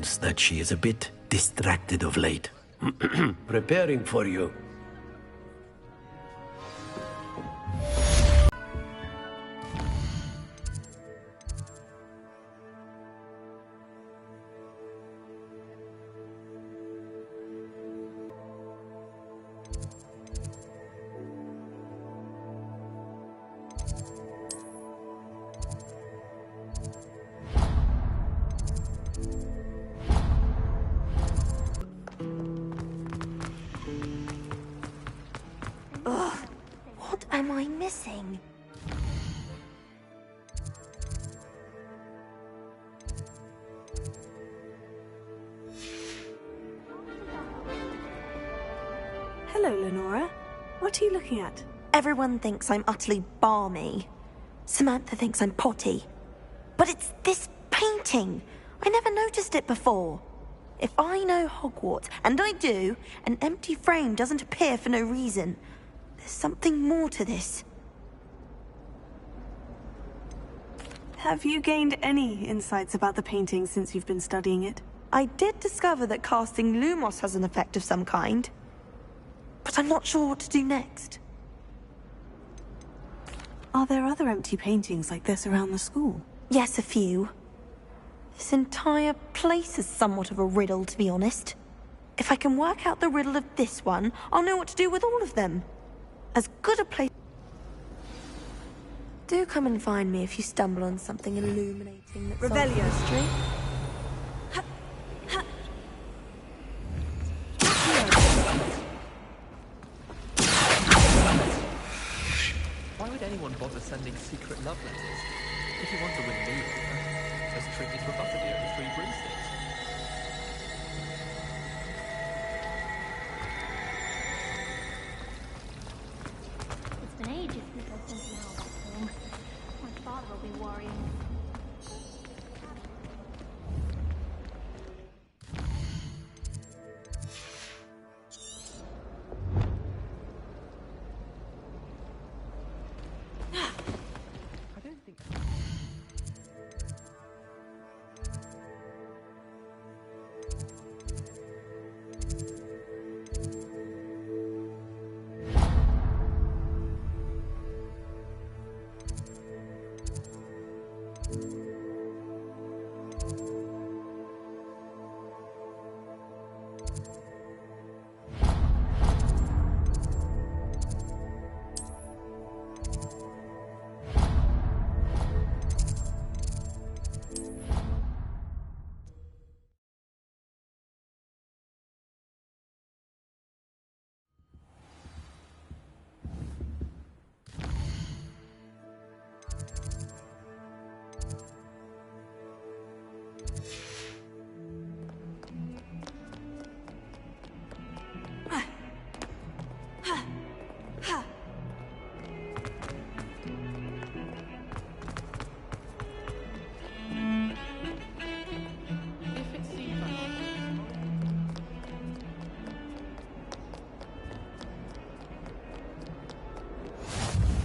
sense that she is a bit distracted of late. Preparing for you. What am I missing? Hello, Lenora. What are you looking at? Everyone thinks I'm utterly balmy. Samantha thinks I'm potty. But it's this painting. I never noticed it before. If I know Hogwarts, and I do, an empty frame doesn't appear for no reason. There's something more to this. Have you gained any insights about the painting since you've been studying it? I did discover that casting Lumos has an effect of some kind. But I'm not sure what to do next. Are there other empty paintings like this around the school? Yes, a few. This entire place is somewhat of a riddle, to be honest. If I can work out the riddle of this one, I'll know what to do with all of them. As good a place... Do come and find me if you stumble on something illuminating that's solves the mystery. Why would anyone bother sending secret love letters? If you want to win me over, just treat me to a butterbeer and 3 broomsticks. It's been ages since I've sent an album home. My father will be worrying. I don't think...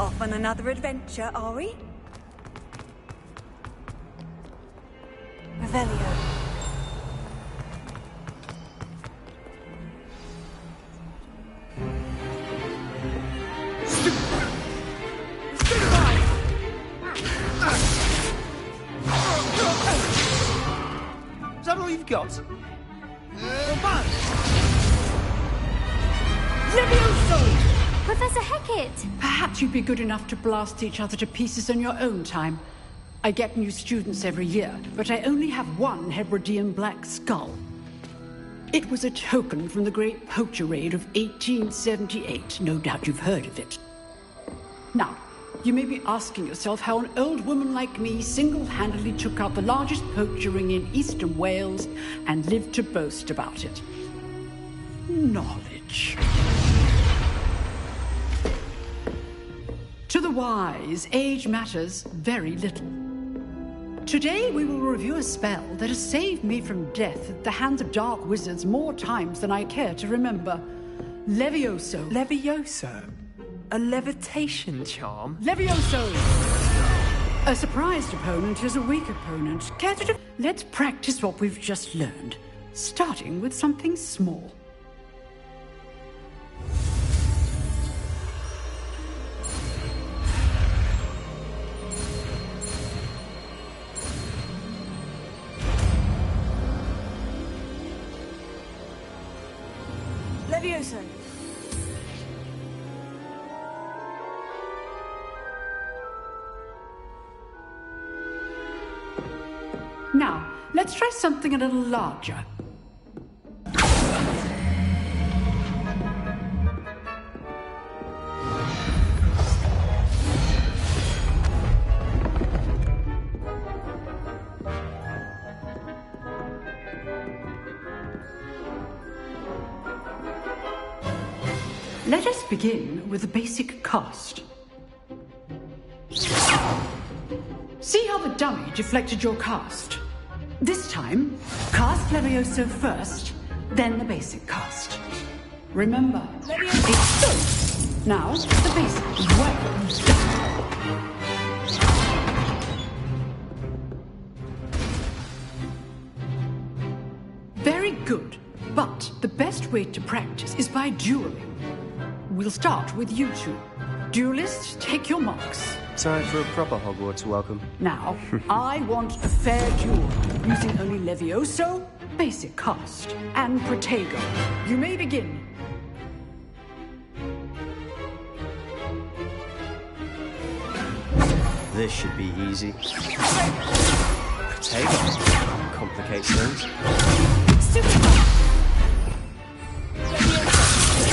Off on another adventure, are we? Revelio. Is that all you've got? Levioso! Professor Hecat! Perhaps you'd be good enough to blast each other to pieces in your own time. I get new students every year, but I only have one Hebridean black skull. It was a token from the Great Poacher Raid of 1878. No doubt you've heard of it. Now, you may be asking yourself how an old woman like me single-handedly took out the largest poacher ring in eastern Wales and lived to boast about it. Knowledge. To the wise, age matters very little. Today we will review a spell that has saved me from death at the hands of dark wizards more times than I care to remember. Levioso. Levioso? A levitation charm? Levioso! A surprised opponent is a weak opponent. Care to Let's practice what we've just learned, starting with something small. Levioso. Now, let's try something a little larger. Let us begin with the basic cast. See how the dummy deflected your cast? This time, cast Levioso first, then the basic cast. Remember, it's both. Now, the basic. Well done. Very good, but the best way to practice is by dueling. We'll start with you two. Duelists, take your marks. Time for a proper Hogwarts welcome. Now, I want a fair duel, using only Levioso, basic cast, and Protego. You may begin. This should be easy. Protego complicates things.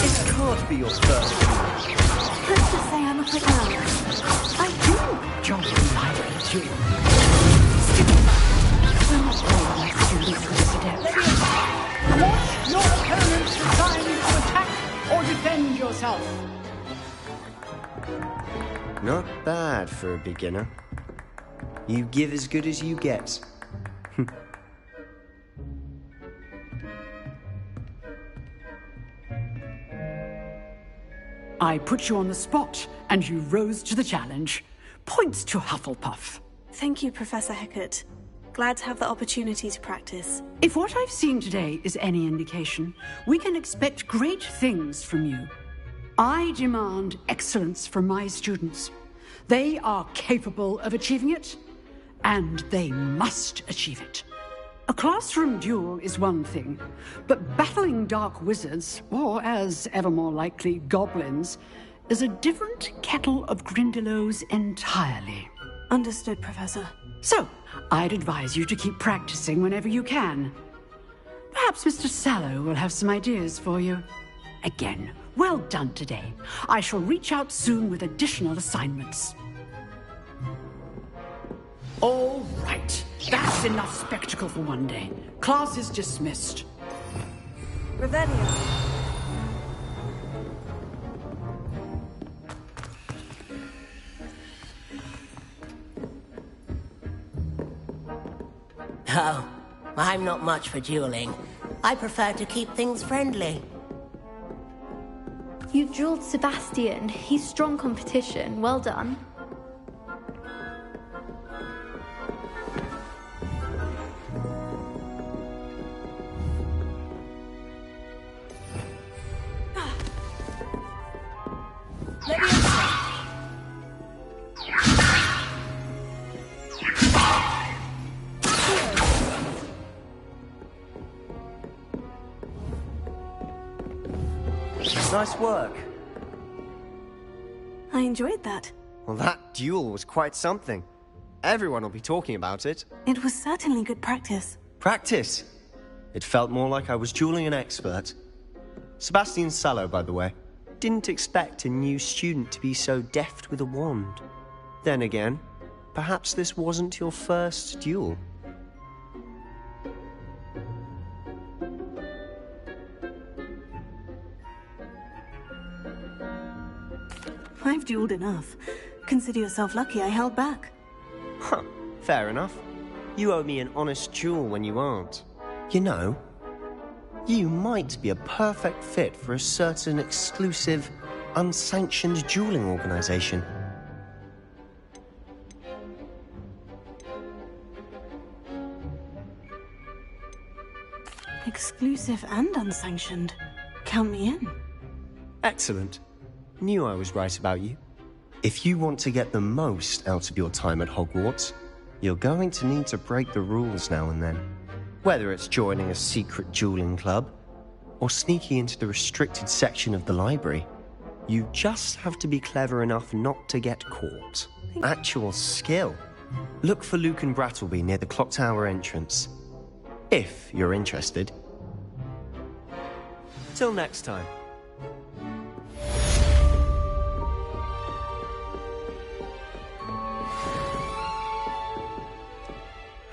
This can't be your first. Let's just say I'm a quick learner. I do enjoy lively duel. We're not all like students with this. Watch your opponent decide to attack or defend yourself. Not bad for a beginner. You give as good as you get. I put you on the spot, and you rose to the challenge. Points to Hufflepuff. Thank you, Professor Hecat. Glad to have the opportunity to practice. If what I've seen today is any indication, we can expect great things from you. I demand excellence from my students. They are capable of achieving it, and they must achieve it. A classroom duel is one thing, but battling dark wizards, or as ever more likely, goblins, is a different kettle of Grindylows entirely. Understood, Professor. So, I'd advise you to keep practicing whenever you can. Perhaps Mr. Sallow will have some ideas for you. Again, well done today. I shall reach out soon with additional assignments. All right. That's enough spectacle for one day. Class is dismissed. Revelio. Oh, I'm not much for dueling. I prefer to keep things friendly. You dueled Sebastian. He's strong competition. Well done. Nice work. I enjoyed that. Well, that duel was quite something. Everyone will be talking about it. It was certainly good practice. Practice. It felt more like I was dueling an expert. Sebastian Sallow, by the way. Didn't expect a new student to be so deft with a wand. Then again, perhaps this wasn't your first duel. I've dueled enough. Consider yourself lucky I held back. Huh, fair enough. You owe me an honest duel when you aren't. You know, you might be a perfect fit for a certain exclusive, unsanctioned dueling organization. Exclusive and unsanctioned. Count me in. Excellent. Knew I was right about you. If you want to get the most out of your time at Hogwarts, you're going to need to break the rules now and then. Whether it's joining a secret dueling club, or sneaking into the restricted section of the library, you just have to be clever enough not to get caught. Actual skill. Look for Luke and Brattleby near the clock tower entrance. If you're interested. Till next time.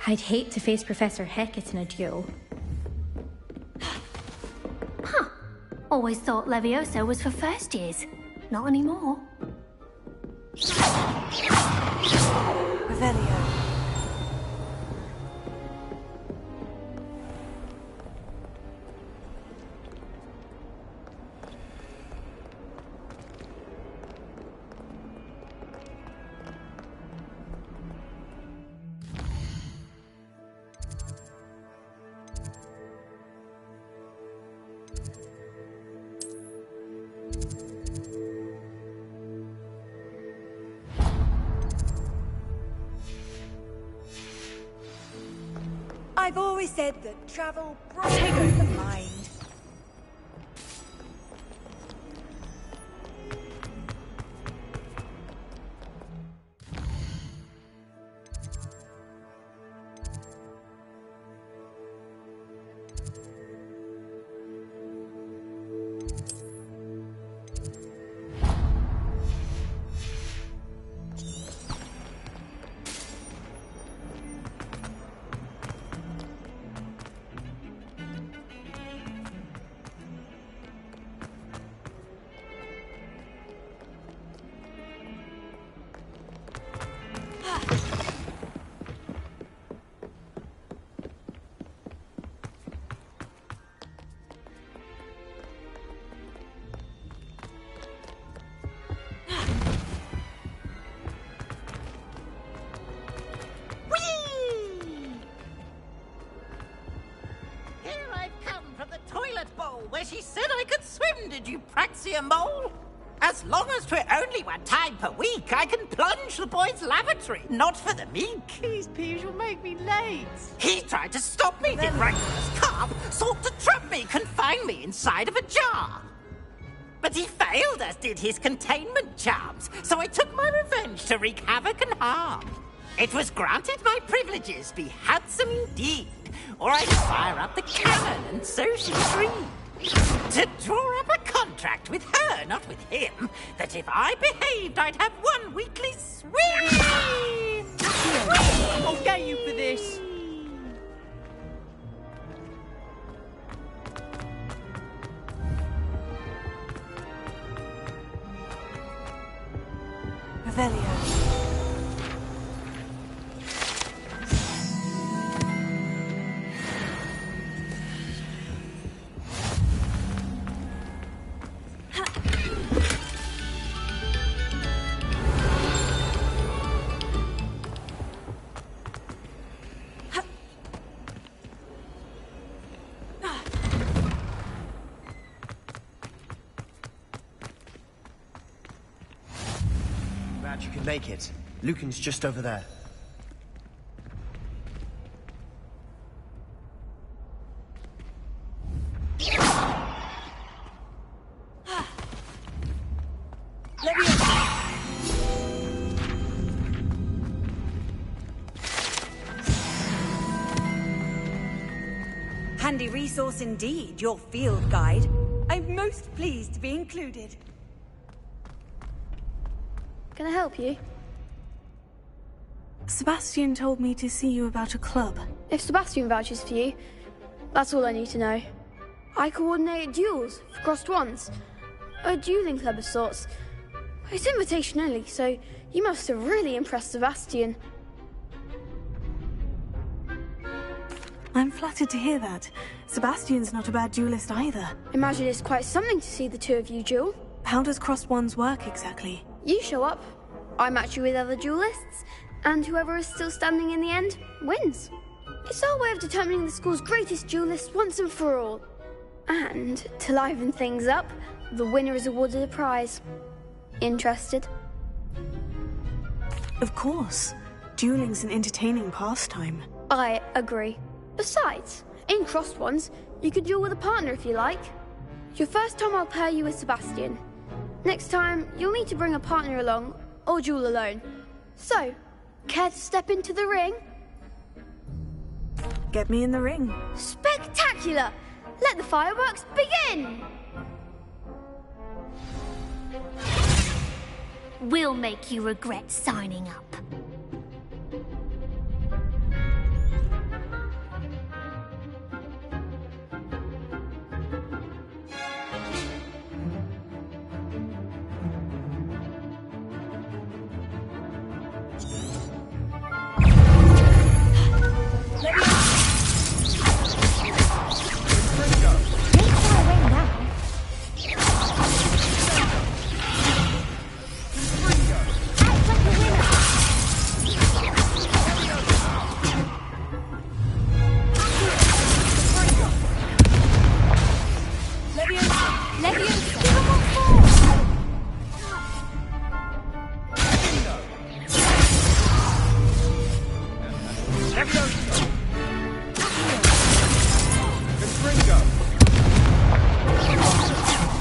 I'd hate to face Professor Hecat in a duel. Huh. Always thought Leviosa was for first years. Not anymore. Revelio. I've always said that travel brightens the mind. Where she said I could swim, did you praxia mole? As long as 'twere only one time per week, I can plunge the boy's lavatory, not for the meek. Please, Peeves, you'll make me late. He tried to stop me, did Regulus Carp, sought to trap me, confine me inside of a jar. But he failed, as did his containment charms, so I took my revenge to wreak havoc and harm. It was granted my privileges be handsome indeed, or I'd fire up the cannon and so she'd free. To draw up a contract with her, not with him, that if I behaved, I'd have one weekly swim! I'll get you for this! Revelio. Glad you could make it. Lucan's just over there. Handy resource indeed, your field guide. I'm most pleased to be included. Can I help you? Sebastian told me to see you about a club. If Sebastian vouches for you, that's all I need to know. I coordinate duels for crossed wands. A dueling club of sorts. It's invitation only, so you must have really impressed Sebastian. I'm flattered to hear that. Sebastian's not a bad duelist either. Imagine it's quite something to see the two of you duel. How does crossed wands work exactly? You show up, I match you with other duelists, and whoever is still standing in the end wins. It's our way of determining the school's greatest duelist once and for all. And, to liven things up, the winner is awarded a prize. Interested? Of course. Dueling's an entertaining pastime. I agree. Besides, in crossed ones, you could duel with a partner if you like. Your first time I'll pair you with Sebastian. Next time, you'll need to bring a partner along, or duel alone. So, care to step into the ring? Get me in the ring. Spectacular! Let the fireworks begin! We'll make you regret signing up.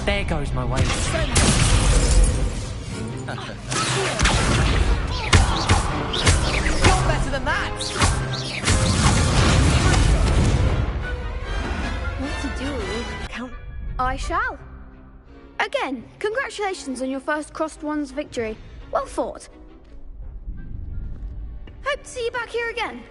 There goes my way. You're better than that! What to do? Count. I shall. Again, congratulations on your first crossed ones victory. Well fought. Hope to see you back here again.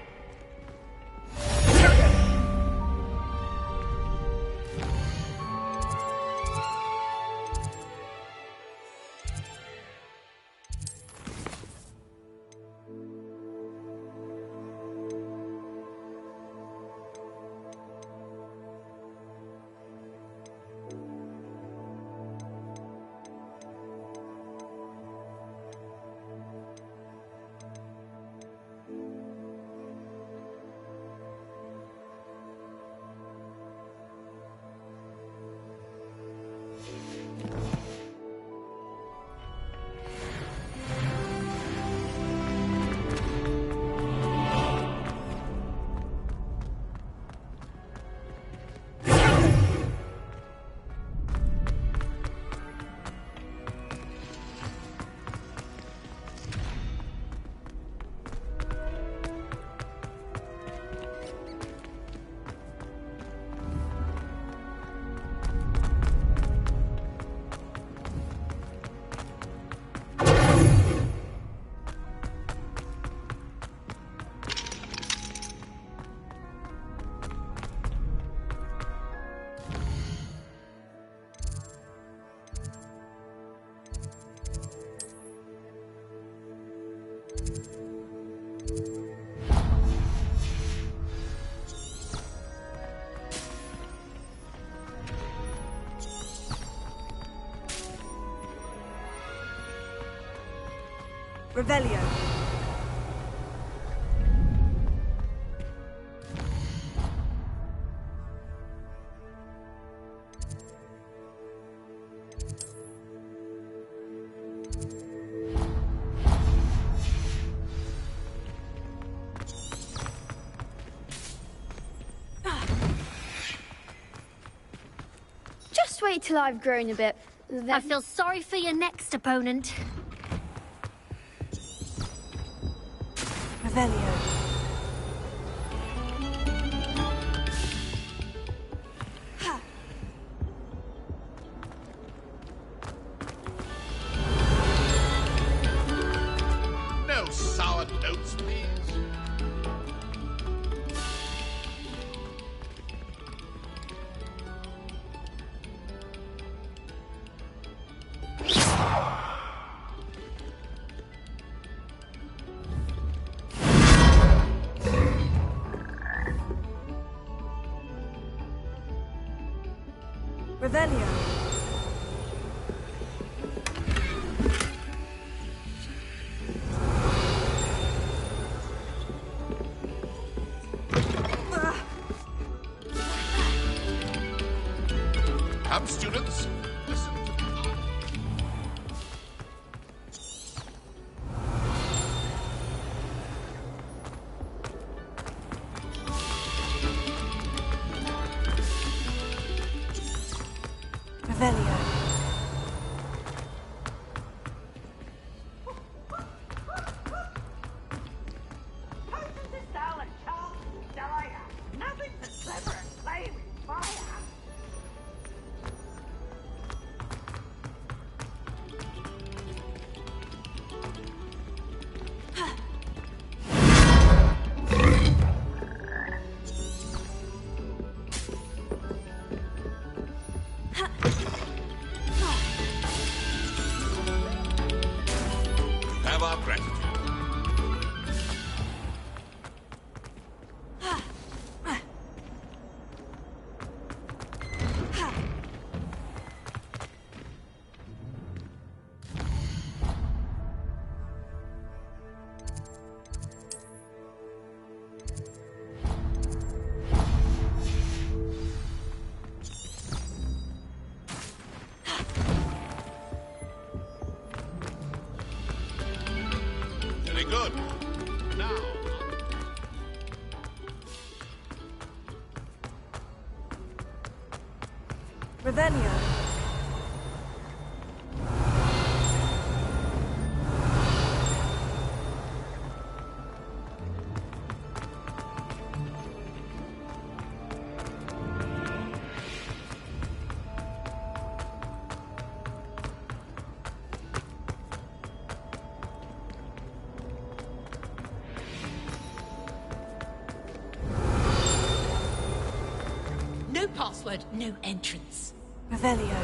Revelio. Just wait till I've grown a bit. Then... I feel sorry for your next opponent. Revelio. No sour notes, please. Revelio. Come, students. Listen to me. Revelio. Have our gratitude. Very good. Now, Revelio. No password, no entrance. Revelio.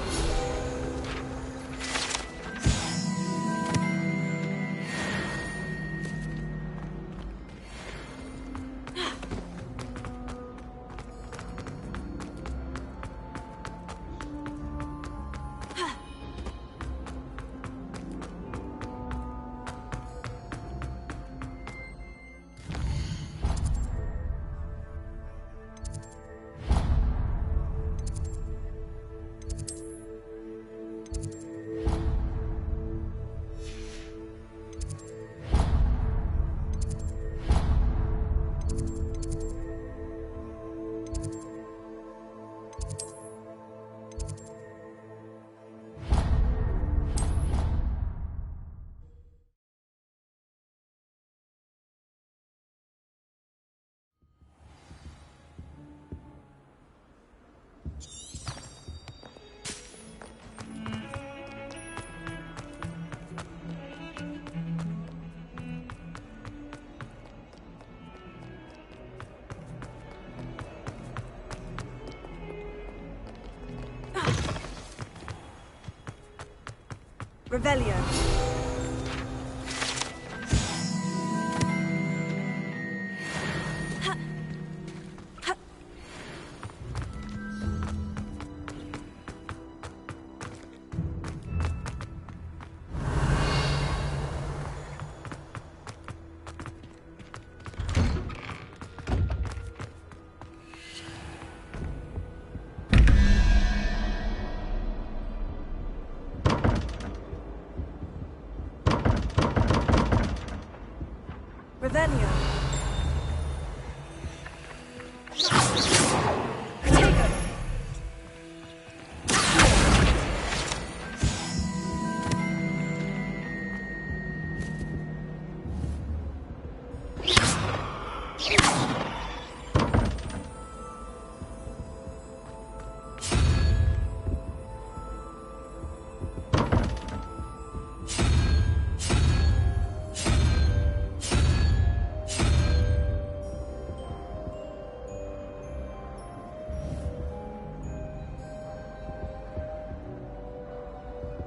Revelio. Revelio.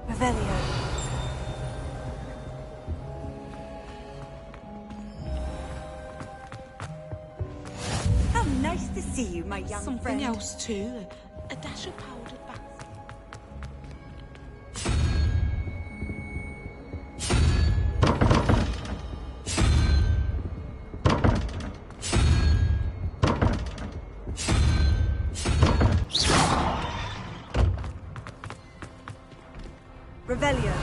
Revelio. How nice to see you, my young Something friend. else too. A dash of powdered bath. Revelio.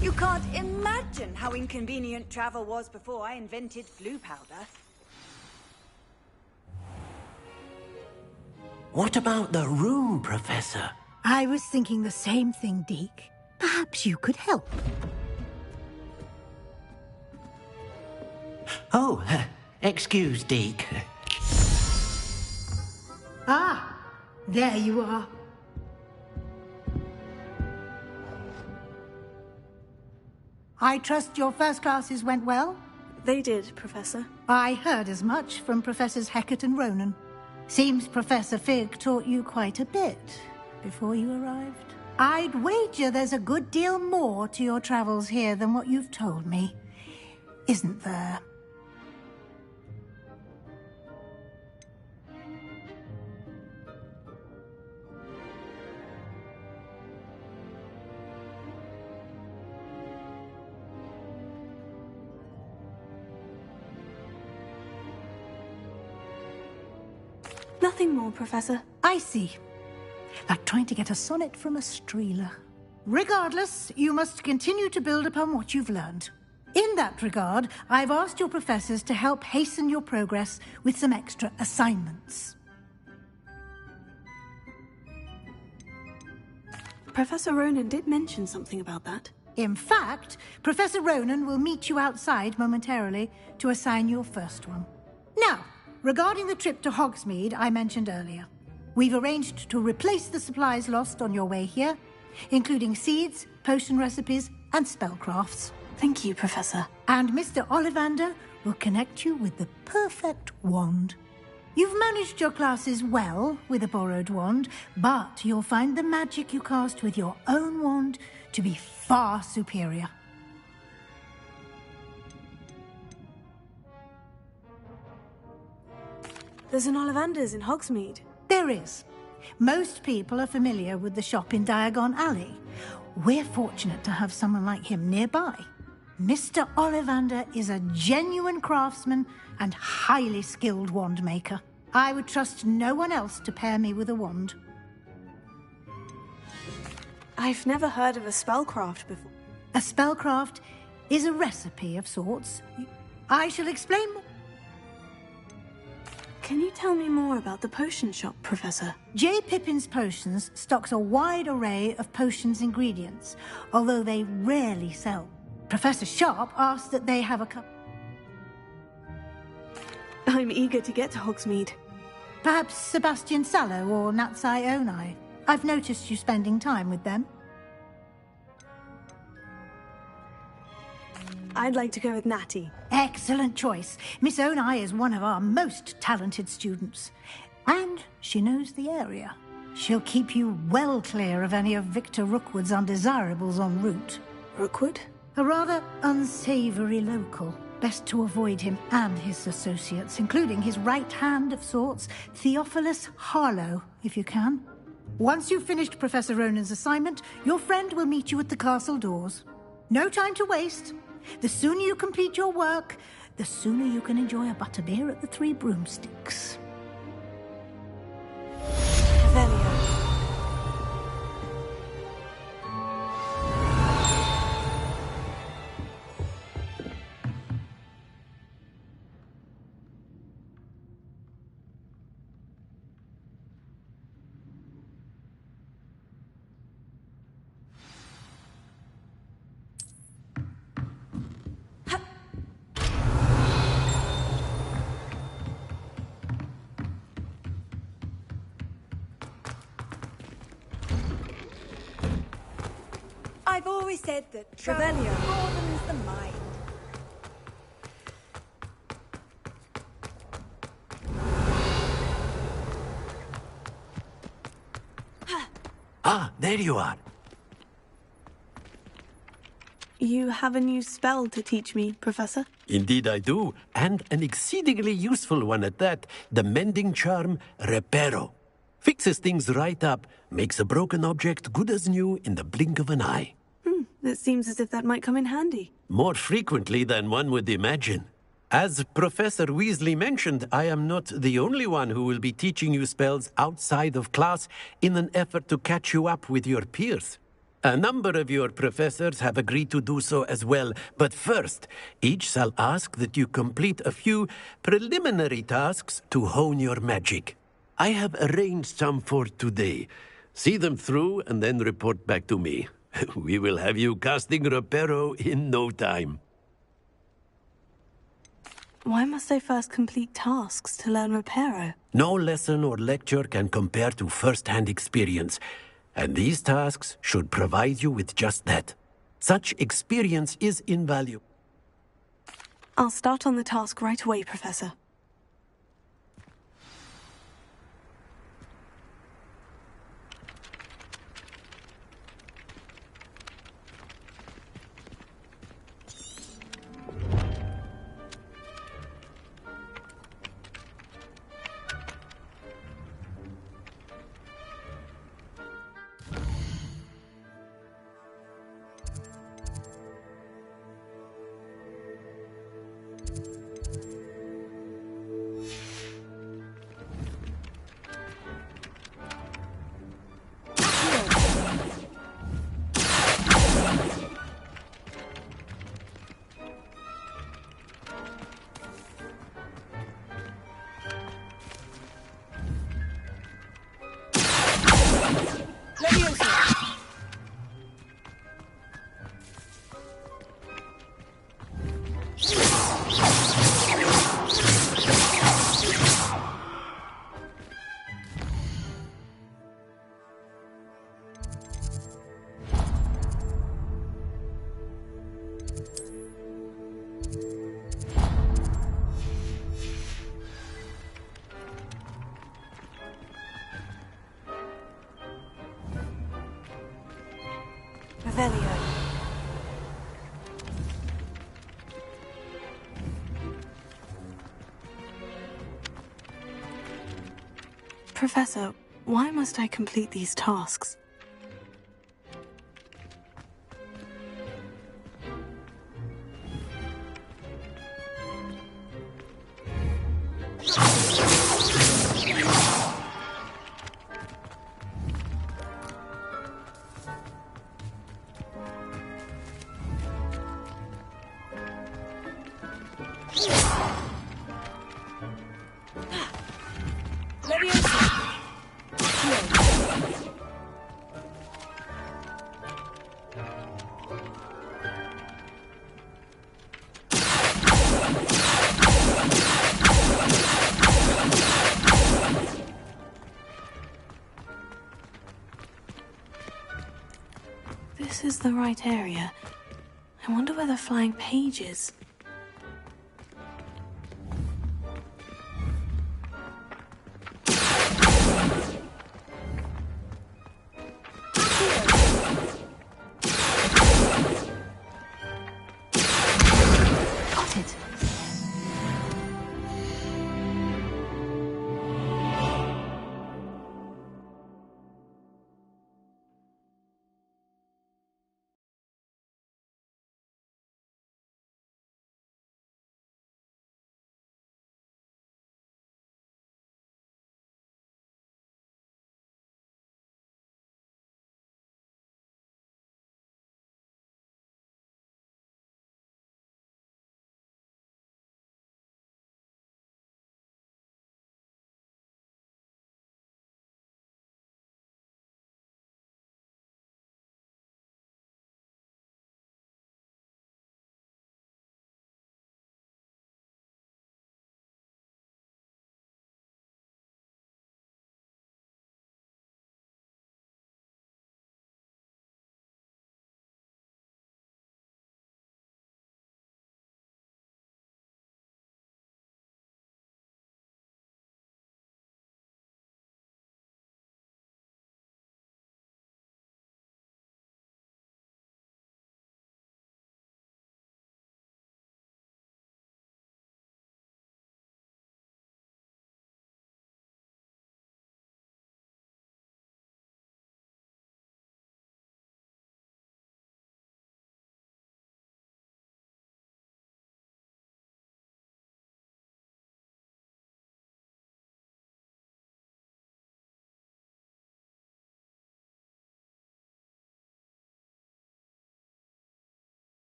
You can't imagine how inconvenient travel was before I invented flu powder. What about the room, Professor? I was thinking the same thing, Deke. Perhaps you could help. Oh, excuse, Deke. Ah, there you are. I trust your first classes went well? They did, Professor. I heard as much from Professors Hecat and Ronan. Seems Professor Fig taught you quite a bit before you arrived. I'd wager there's a good deal more to your travels here than what you've told me. Isn't there? Nothing more, Professor. I see. Like trying to get a sonnet from a streeler. Regardless, you must continue to build upon what you've learned. In that regard, I've asked your professors to help hasten your progress with some extra assignments. Professor Ronan did mention something about that. In fact, Professor Ronan will meet you outside momentarily to assign your first one. Now, regarding the trip to Hogsmeade I mentioned earlier, we've arranged to replace the supplies lost on your way here, including seeds, potion recipes, and spellcrafts. Thank you, Professor. And Mr. Ollivander will connect you with the perfect wand. You've managed your classes well with a borrowed wand, but you'll find the magic you cast with your own wand to be far superior. There's an Ollivander's in Hogsmeade. There is. Most people are familiar with the shop in Diagon Alley. We're fortunate to have someone like him nearby. Mr. Ollivander is a genuine craftsman and highly skilled wand maker. I would trust no one else to pair me with a wand. I've never heard of a spellcraft before. A spellcraft is a recipe of sorts. I shall explain more. Can you tell me more about the potion shop, Professor? J. Pippin's Potions stocks a wide array of potions ingredients, although they rarely sell. Professor Sharp asked that they have a cup. I'm eager to get to Hogsmeade. Perhaps Sebastian Sallow or Natsai Onai. I've noticed you spending time with them. I'd like to go with Natty. Excellent choice. Miss Onai is one of our most talented students. And she knows the area. She'll keep you well clear of any of Victor Rookwood's undesirables en route. Rookwood? A rather unsavory local. Best to avoid him and his associates, including his right hand of sorts, Theophilus Harlow, if you can. Once you've finished Professor Ronan's assignment, your friend will meet you at the castle doors. No time to waste. The sooner you complete your work, the sooner you can enjoy a butterbeer at the Three Broomsticks. Revelio. I've always said that travel broadens the mind. Ah, there you are. You have a new spell to teach me, Professor? Indeed I do, and an exceedingly useful one at that. The mending charm, Reparo. Fixes things right up, makes a broken object good as new in the blink of an eye. It seems as if that might come in handy. More frequently than one would imagine. As Professor Weasley mentioned, I am not the only one who will be teaching you spells outside of class in an effort to catch you up with your peers. A number of your professors have agreed to do so as well, but first, each shall ask that you complete a few preliminary tasks to hone your magic. I have arranged some for today. See them through and then report back to me. We will have you casting Reparo in no time. Why must I first complete tasks to learn Reparo? No lesson or lecture can compare to first-hand experience, and these tasks should provide you with just that. Such experience is invaluable. I'll start on the task right away, Professor. Professor, why must I complete these tasks? This is the right area. I wonder where the flying page is.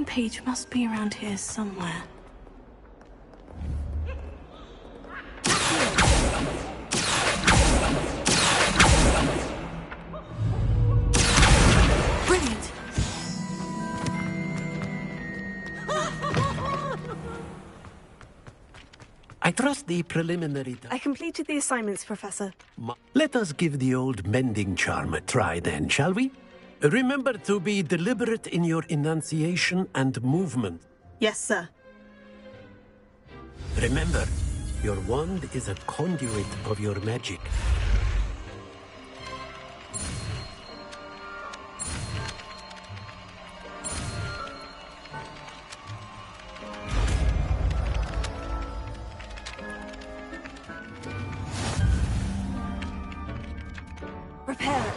sign page must be around here somewhere. Brilliant! I trust the preliminary... I completed the assignments, Professor. Let us give the old mending charm a try then, shall we? Remember to be deliberate in your enunciation and movement. Yes, sir. Remember, your wand is a conduit of your magic. Repair it.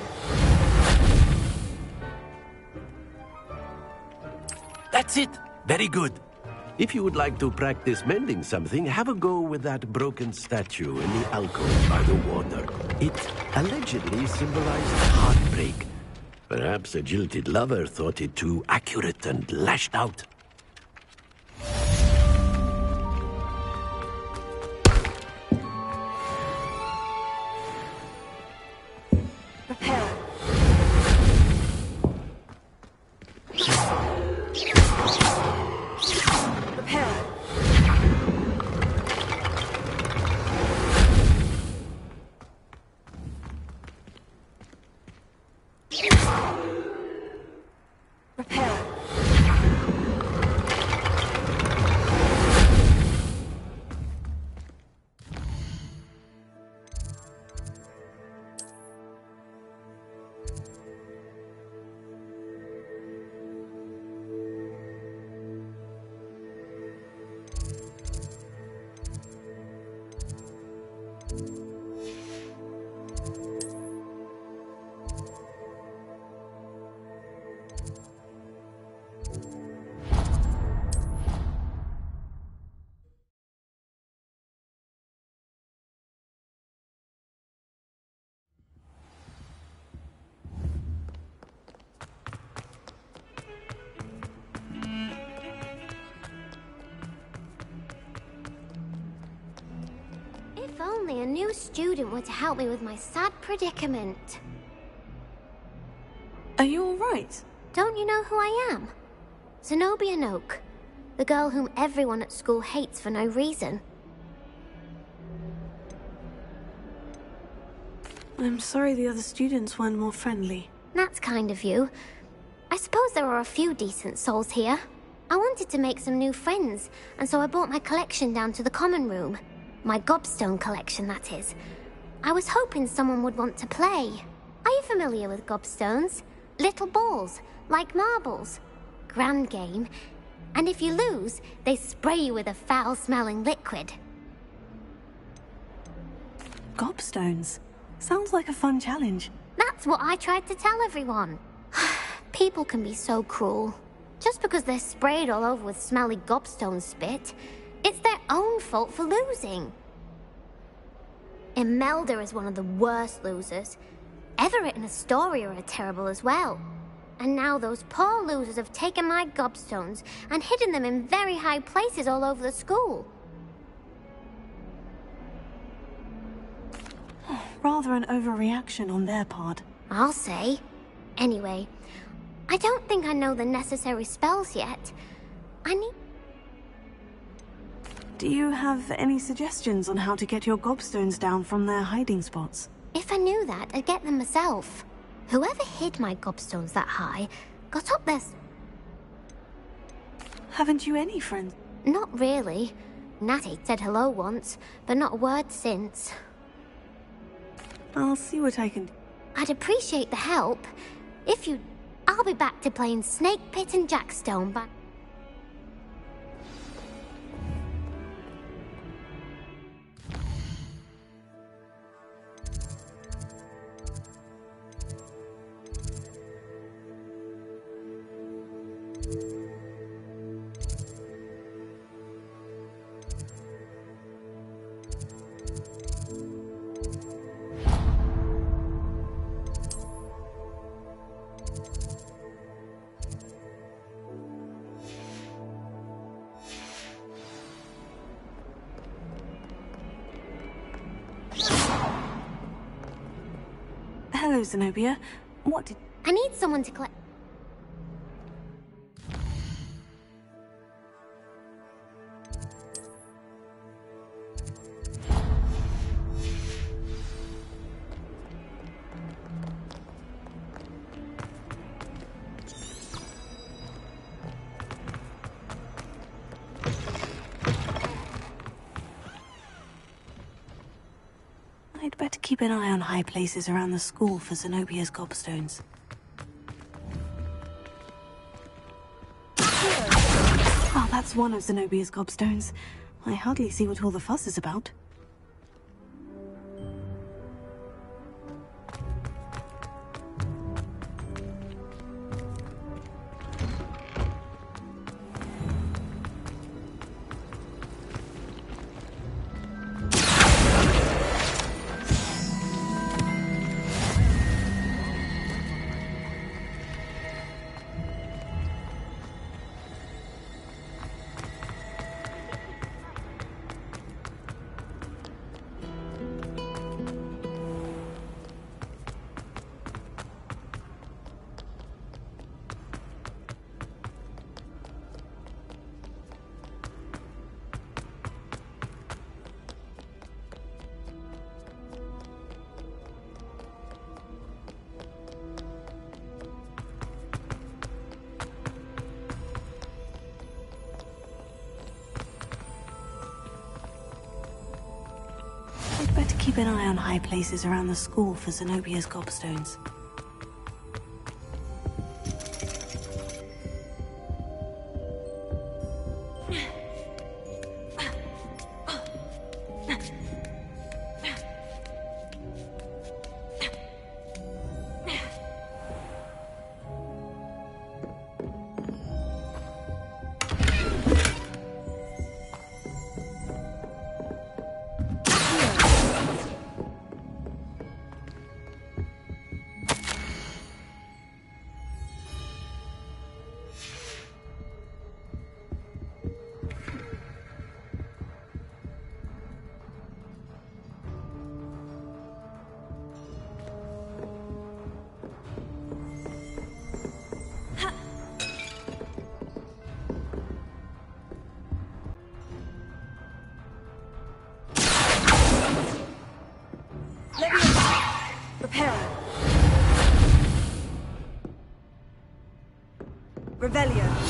That's it! Very good. If you would like to practice mending something, have a go with that broken statue in the alcove by the water. It allegedly symbolized heartbreak. Perhaps a jilted lover thought it too accurate and lashed out. If only a new student were to help me with my sad predicament. Are you all right? Don't you know who I am? Zenobia Noak, the girl whom everyone at school hates for no reason. I'm sorry the other students weren't more friendly. That's kind of you. I suppose there are a few decent souls here. I wanted to make some new friends, and so I brought my collection down to the common room. My gobstone collection, that is. I was hoping someone would want to play. Are you familiar with gobstones? Little balls, like marbles. Grand game. And if you lose, they spray you with a foul-smelling liquid. Gobstones? Sounds like a fun challenge. That's what I tried to tell everyone. People can be so cruel. Just because they're sprayed all over with smelly gobstone spit, it's their own fault for losing. Imelda is one of the worst losers. Everett and Astoria are terrible as well. And now those poor losers have taken my gobstones and hidden them in very high places all over the school. Rather an overreaction on their part. I'll say. Anyway, I don't think I know the necessary spells yet. Do you have any suggestions on how to get your gobstones down from their hiding spots? If I knew that, I'd get them myself. Whoever hid my gobstones that high got up there. Haven't you any friends? Not really. Natty said hello once, but not a word since. I'll see what I can do. I'd appreciate the help. If you... I'll be back to playing Snake Pit and Jackstone, but... Hello, Zenobia. What did... I need someone to collect... I'd better keep an eye on high places around the school for Zenobia's gobstones. Oh, that's one of Zenobia's gobstones. I hardly see what all the fuss is about. Better keep an eye on high places around the school for Zenobia's gobstones. Revelio.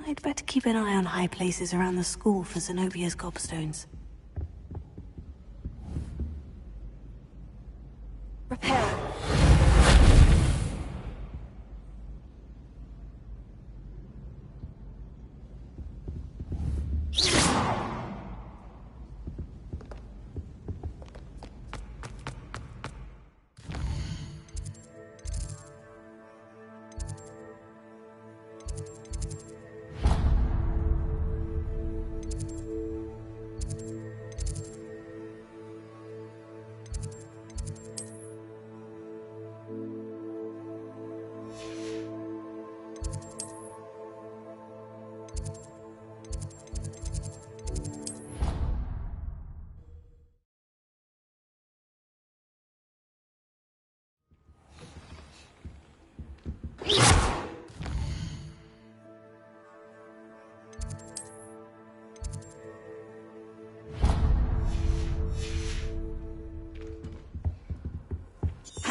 I'd better keep an eye on high places around the school for Zenobia's gobstones.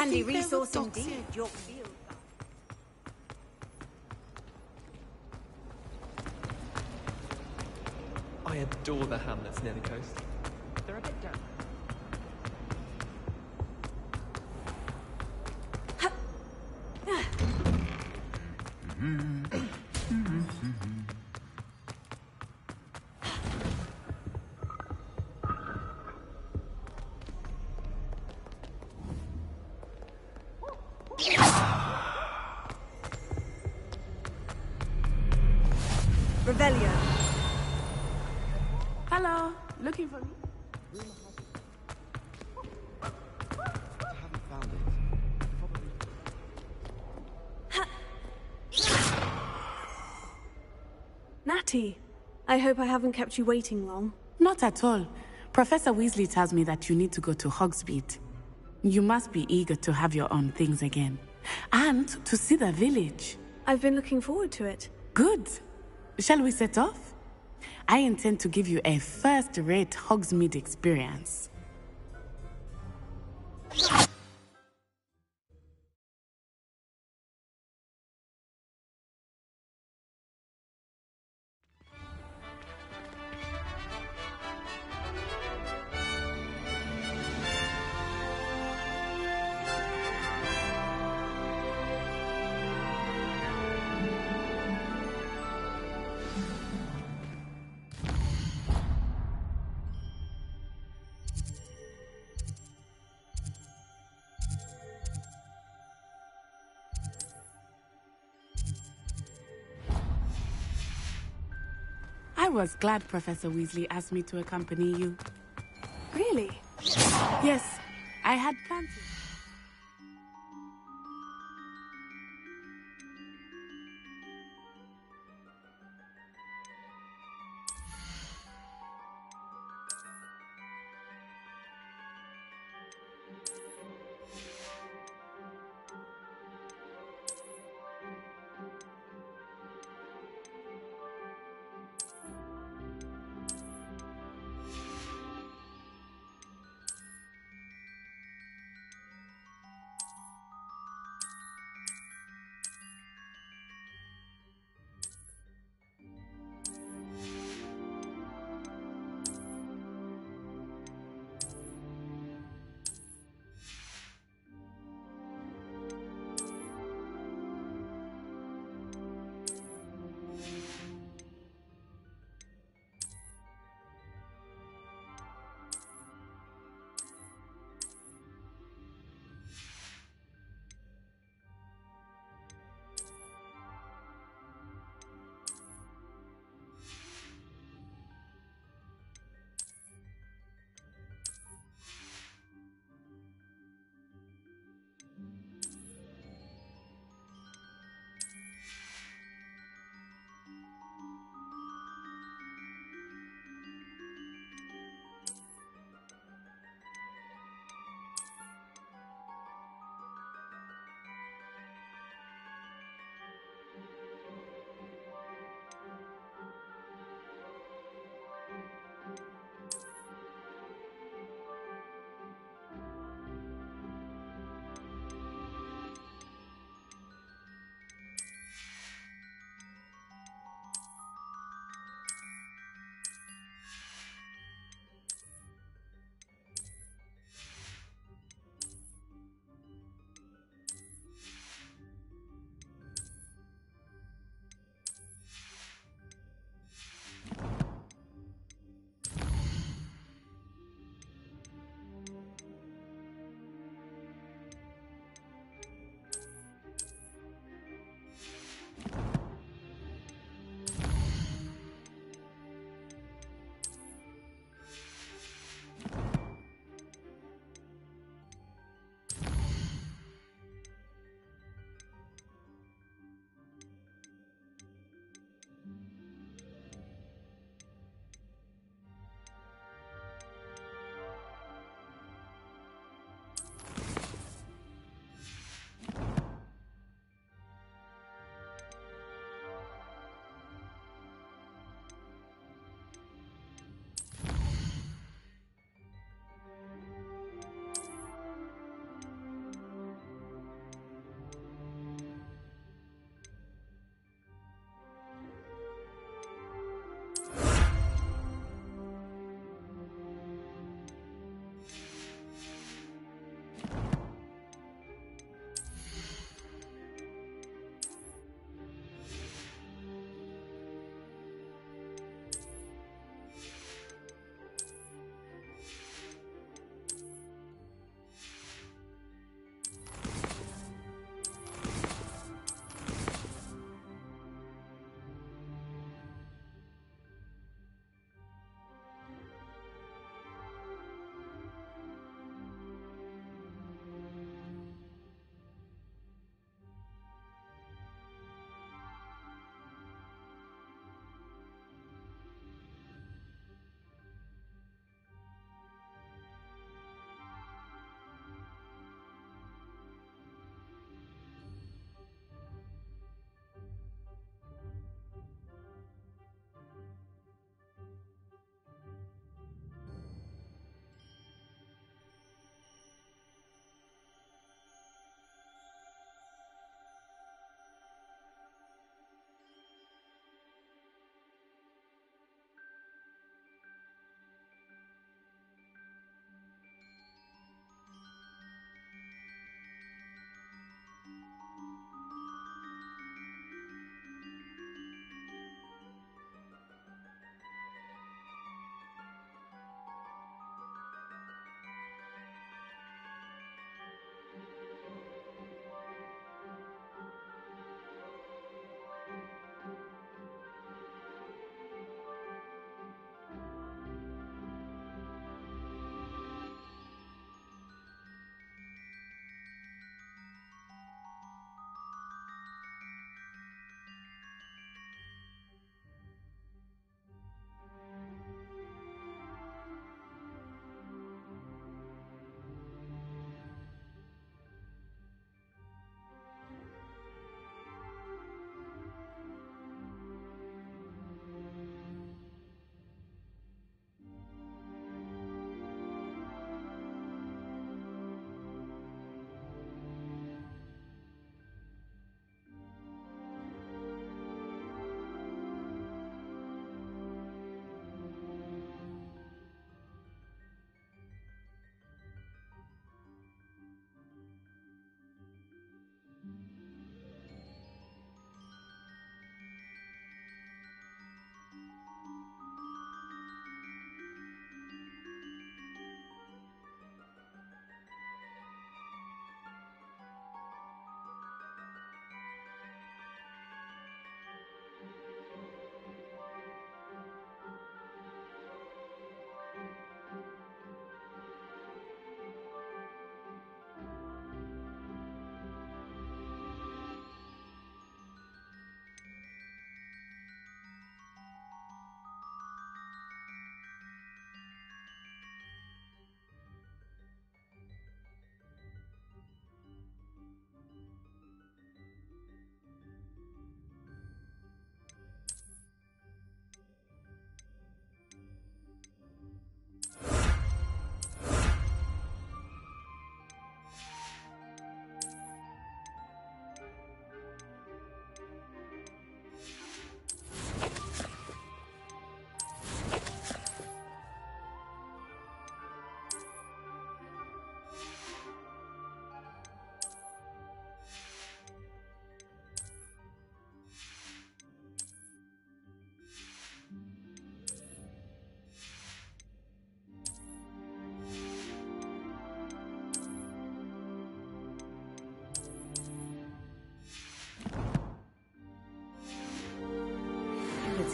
handy resource indeed, your field. I adore the hamlets near the coast. They're a bit down. Revelio. Hello, looking for me? Natty, I hope I haven't kept you waiting long. Not at all. Professor Weasley tells me that you need to go to Hogsmeade. You must be eager to have your own things again. And to see the village. I've been looking forward to it. Good. Shall we set off? I intend to give you a first-rate Hogsmeade experience. I was glad Professor Weasley asked me to accompany you. Really? Yes, I had planned to.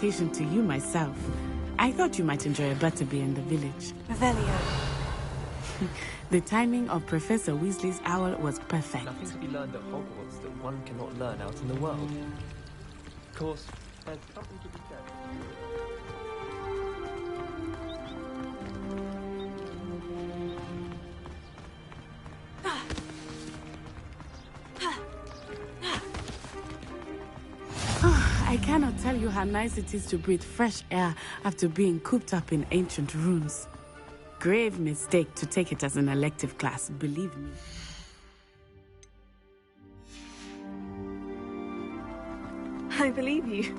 invitation to you myself. I thought you might enjoy a butterbeer in the village. Revelio. The timing of Professor Weasley's owl was perfect. Nothing to be learned at Hogwarts that one cannot learn out in the world. Of course, there's something to be said. I cannot tell you how nice it is to breathe fresh air after being cooped up in ancient rooms. Grave mistake to take it as an elective class, believe me. I believe you.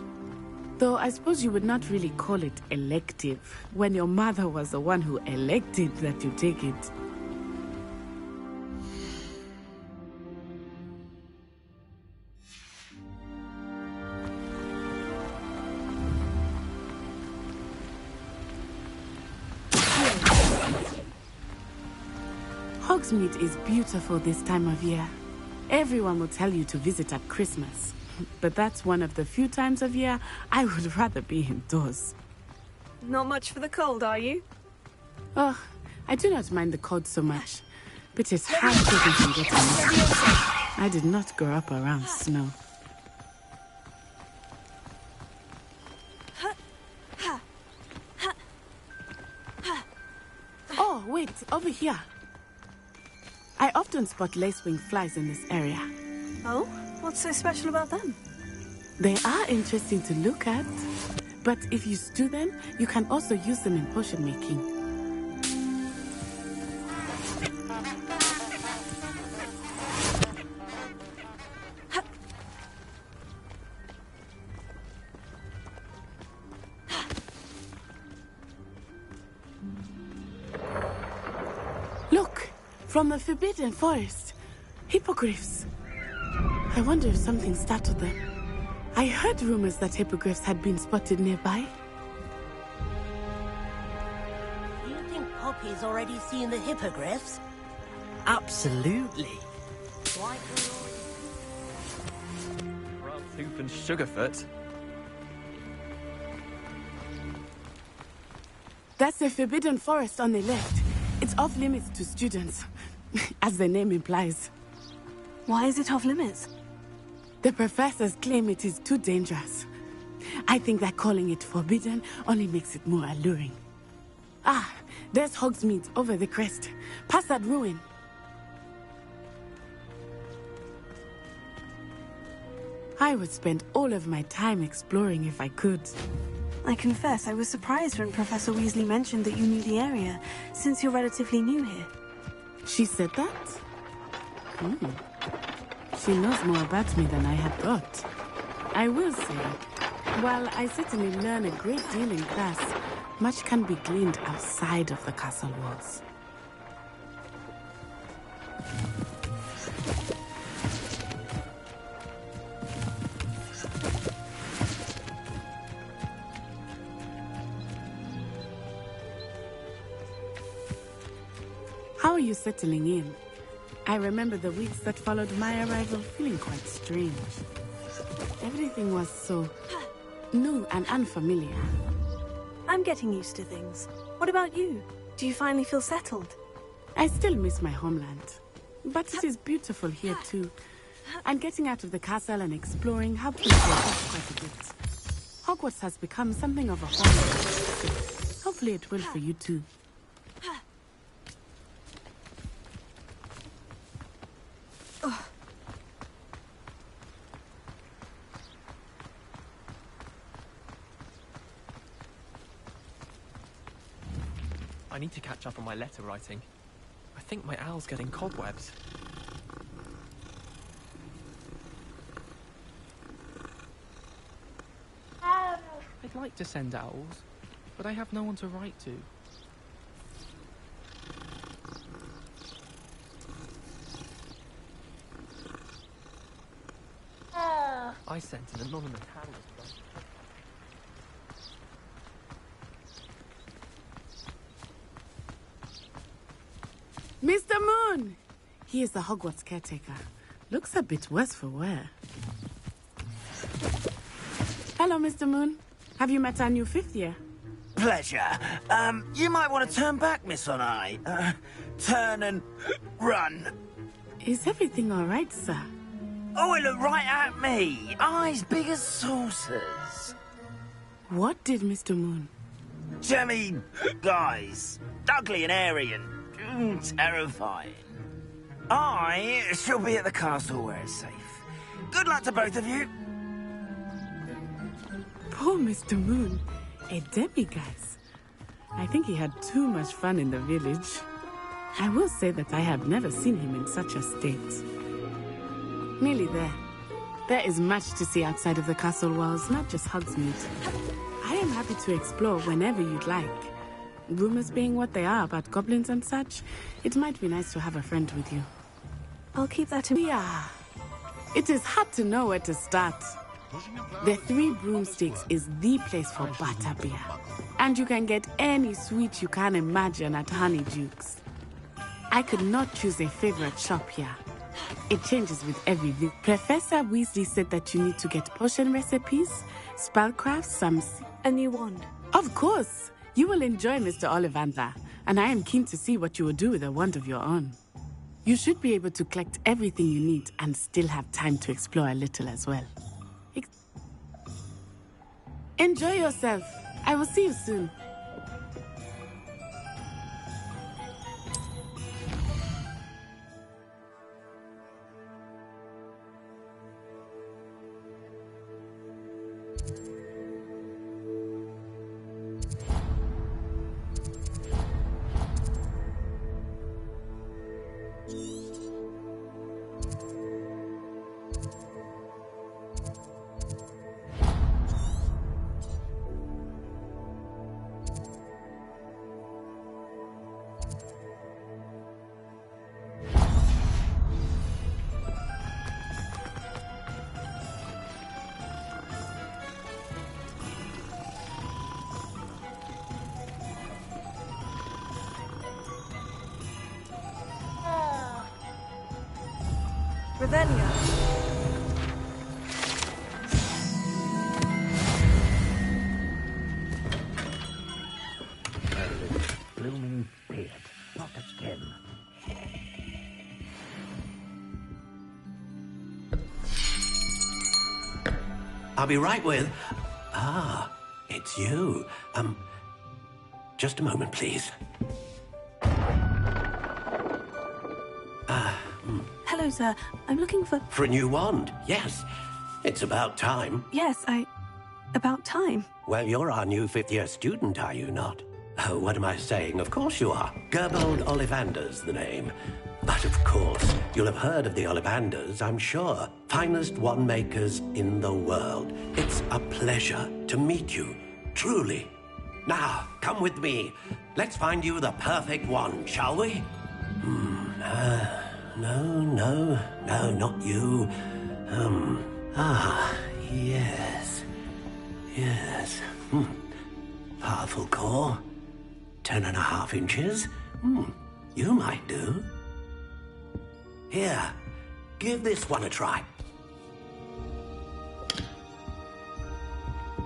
Though I suppose you would not really call it elective when your mother was the one who elected that you take it. Hogsmeade is beautiful this time of year. Everyone will tell you to visit at Christmas. But that's one of the few times of year I would rather be indoors. Not much for the cold, are you? Oh, I do not mind the cold so much. But it's heartbreaking from getting used. I did not grow up around snow. Oh, wait, over here. I often spot lacewing flies in this area. Oh? What's so special about them? They are interesting to look at. But if you stew them, you can also use them in potion making. Look! From the Forbidden Forest. Hippogriffs. I wonder if something startled them. I heard rumors that hippogriffs had been spotted nearby. Do you think Poppy's already seen the hippogriffs? Absolutely. Tooth and Sugarfoot. That's the Forbidden Forest on the left. It's off limits to students, as the name implies. Why is it off limits? The professors claim it is too dangerous. I think that calling it forbidden only makes it more alluring. Ah, there's Hogsmeade over the crest. Past that ruin. I would spend all of my time exploring if I could. I confess I was surprised when Professor Weasley mentioned that you knew the area, since you're relatively new here. She said that? She knows more about me than I had thought. I will say, while I certainly learn a great deal in class, much can be gleaned outside of the castle walls. How are you settling in? I remember the weeks that followed my arrival feeling quite strange. Everything was so new and unfamiliar. I'm getting used to things. What about you? Do you finally feel settled? I still miss my homeland. But it is beautiful here too. And getting out of the castle and exploring helped me progress quite a bit. Hogwarts has become something of a home. Hopefully it will for you too. I need to catch up on my letter writing. I think my owl's getting cobwebs. I'd like to send owls, but I have no one to write to. I sent an anonymous handler. Mr. Moon! He is the Hogwarts caretaker. Looks a bit worse for wear. Hello, Mr. Moon. Have you met our new 5th year? Pleasure. You might want to turn back, Miss Onai. Turn and run. Is everything all right, sir? Oh, it looked right at me. Eyes big as saucers. What did Mr. Moon? Jemmy, guys. Ugly and airy and terrifying. I shall be at the castle where it's safe. Good luck to both of you. Poor Mr. Moon. A demiguise. I think he had too much fun in the village. I will say that I have never seen him in such a state. Nearly there. There is much to see outside of the castle walls, not just Hogsmeade. I am happy to explore whenever you'd like. Rumors being what they are about goblins and such, it might be nice to have a friend with you. I'll keep that in mind. Yeah. It is hard to know where to start. The 3 Broomsticks is the place for butterbeer. And you can get any sweet you can imagine at Honeydukes. I could not choose a favorite shop here. It changes with every visit. Professor Weasley said that you need to get potion recipes, spellcraft, some... A new wand. Of course! You will enjoy Mr. Ollivander, and I am keen to see what you will do with a wand of your own. You should be able to collect everything you need and still have time to explore a little as well. Enjoy yourself. I will see you soon. Revelio. Blooming beard, not a skin. I'll be right with... Ah, it's you. Just a moment, please. Hello, sir. I'm looking for... For a new wand, yes. It's about time. Yes, about time. Well, you're our new 5th-year student, are you not? Oh, what am I saying? Of course you are. Gerbold Ollivander's the name. But of course, you'll have heard of the Ollivanders, I'm sure. Finest wand makers in the world. It's a pleasure to meet you, truly. Now, come with me. Let's find you the perfect wand, shall we? No, not you. Yes. Powerful core. 10.5 inches. You might do. Here, give this one a try.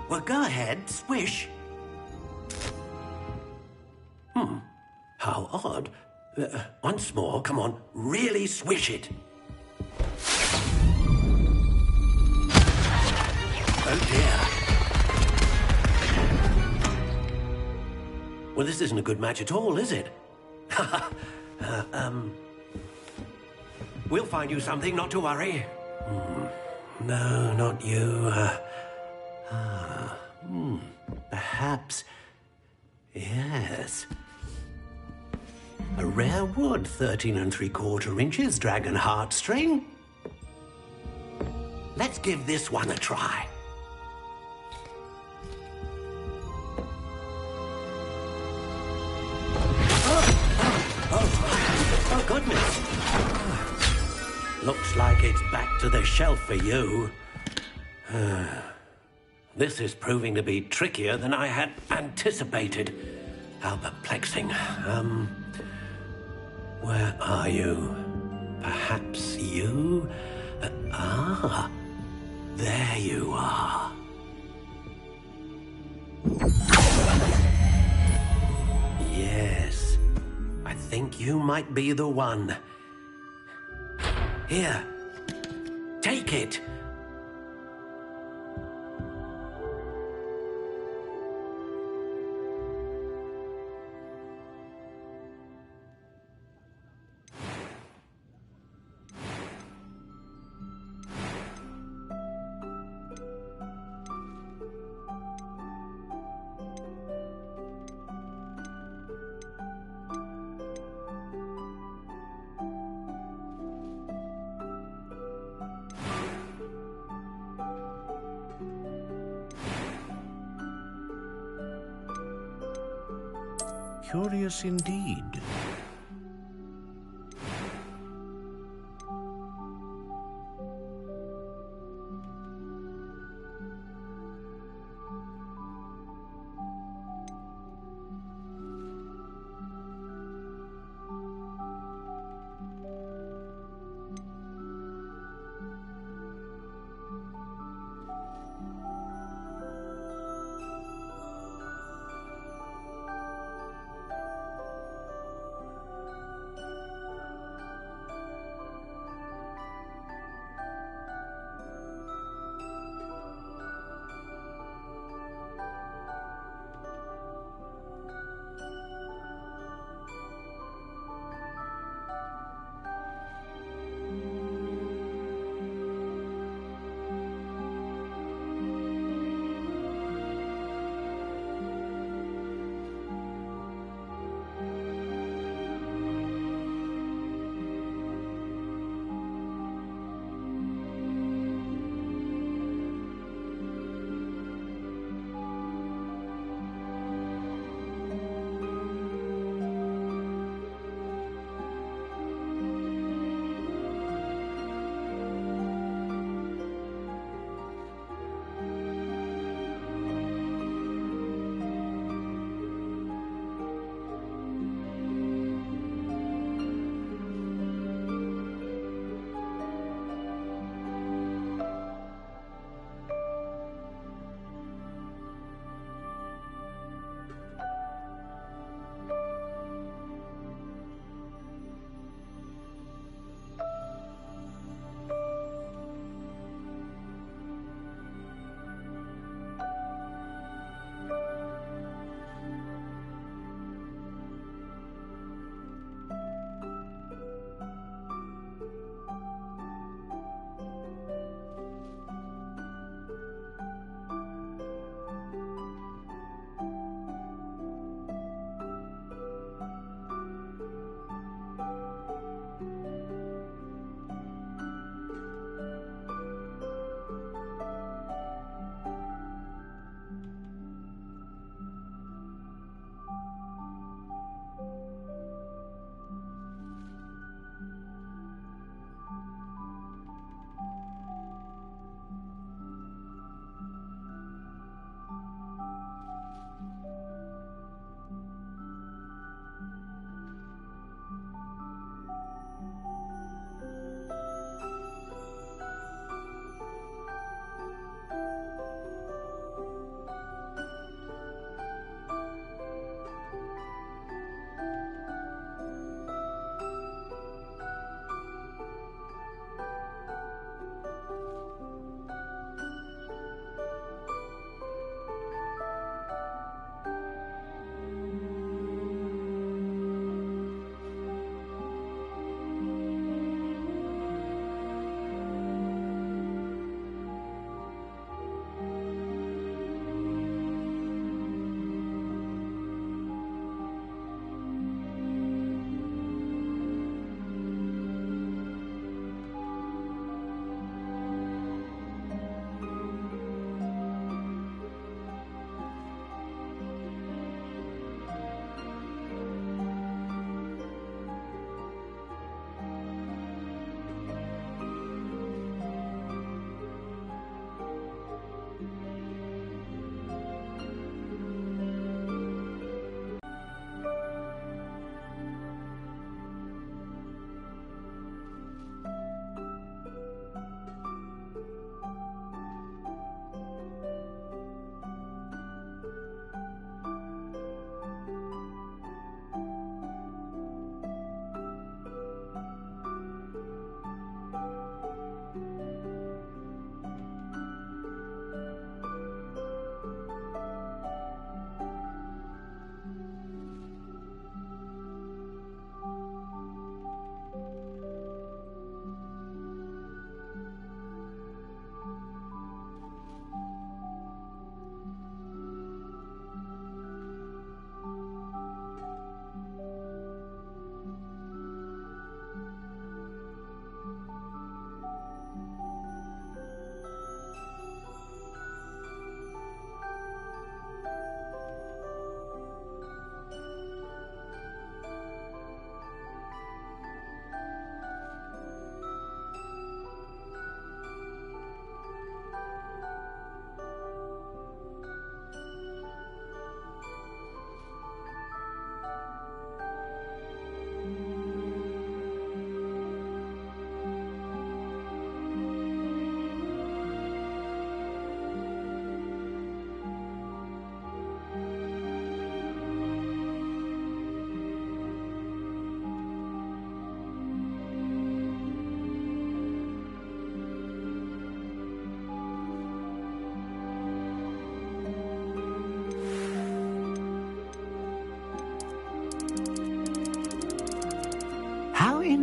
Well, go ahead, swish. How odd. Once more, come on, really swish it. Oh dear. Well, this isn't a good match at all, is it? We'll find you something, not to worry. No, not you. Perhaps... Yes. A rare wood, 13 3/4 inches, dragon heartstring. Let's give this one a try. Oh, goodness. Looks like it's back to the shelf for you. This is proving to be trickier than I had anticipated. How perplexing. Where are you? Perhaps you? There you are. think you might be the one. Here, take it. Curious indeed.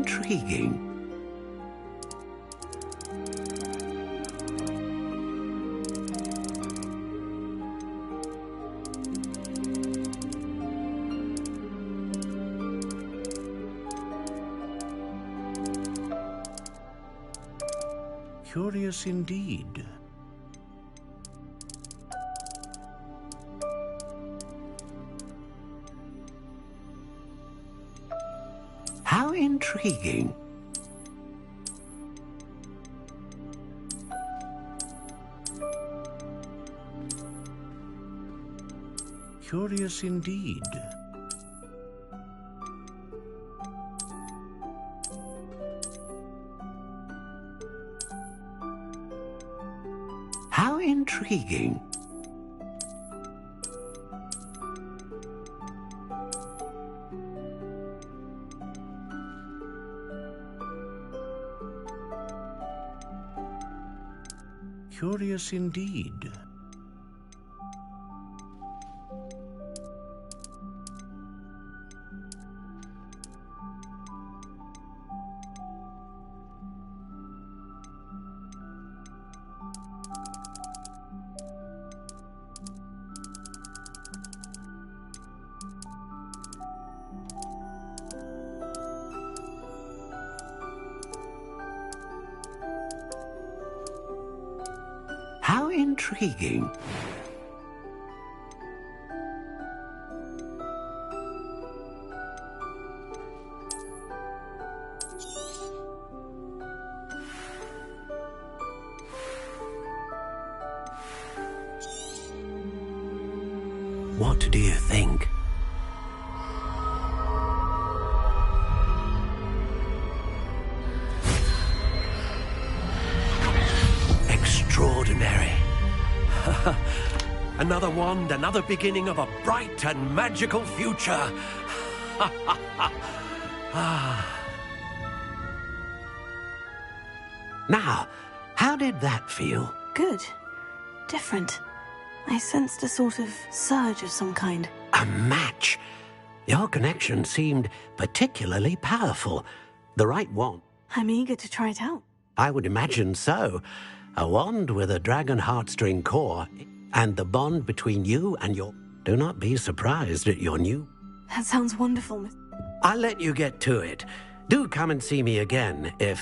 intriguing. Curious indeed. How intriguing. Curious indeed. How intriguing. Curious indeed. How intriguing. What do you think? Extraordinary. Another wand, another beginning of a bright and magical future. Now, how did that feel? Good. Different. I sensed a sort of surge of some kind. A match. Your connection seemed particularly powerful. The right wand. I'm eager to try it out. I would imagine so. A wand with a dragon heartstring core, and the bond between you and your... Do not be surprised at your new... That sounds wonderful, Miss... I'll let you get to it. Do come and see me again if